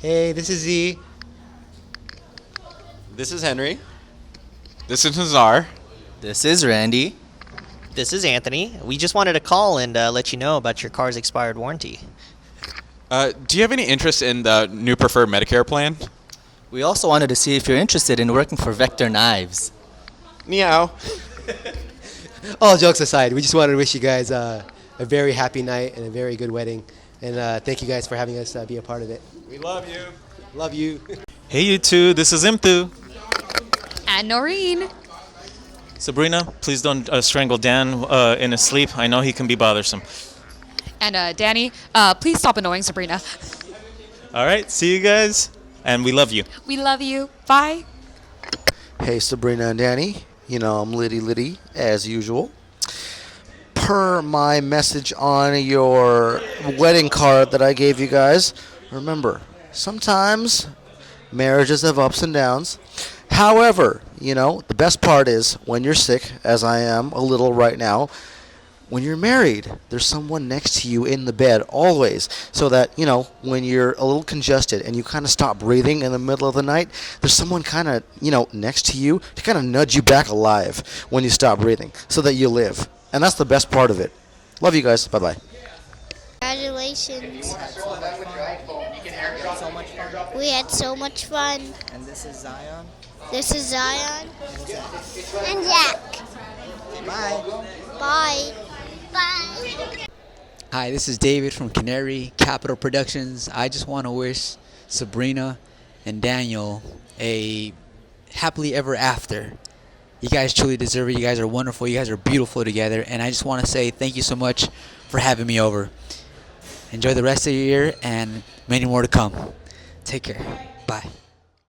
Hey, this is Z. This is Henry. This is Nazar. This is Randy. This is Anthony. We just wanted to call and let you know about your car's expired warranty. Do you have any interest in the new preferred Medicare plan? We also wanted to see if you're interested in working for Vector Knives. Meow. All jokes aside, we just wanted to wish you guys a very happy night and a very good wedding. And thank you guys for having us be a part of it. We love you. Love you. Hey you two, this is Imthu. And Noreen. Sabrina, please don't strangle Dan in his sleep. I know he can be bothersome. And Danny, please stop annoying Sabrina. All right, see you guys, and we love you. We love you. Bye. Hey, Sabrina and Danny. You know, I'm Liddy, as usual. Per my message on your wedding card that I gave you guys, remember, sometimes marriages have ups and downs. However, you know, the best part is when you're sick, as I am a little right now, when you're married, there's someone next to you in the bed always, so that, you know, when you're a little congested and you kind of stop breathing in the middle of the night, there's someone kind of, you know, next to you to kind of nudge you back alive when you stop breathing so that you live. And that's the best part of it. Love you guys. Bye-bye. Congratulations. We had so much fun. And this is Zion. This is Zion. And Jack. Bye. Bye. Bye. Hi, this is David from Canary Capital Productions. I just want to wish Sabrina and Daniel a happily ever after. You guys truly deserve it. You guys are wonderful. You guys are beautiful together. And I just want to say thank you so much for having me over. Enjoy the rest of your year and many more to come. Take care. Bye.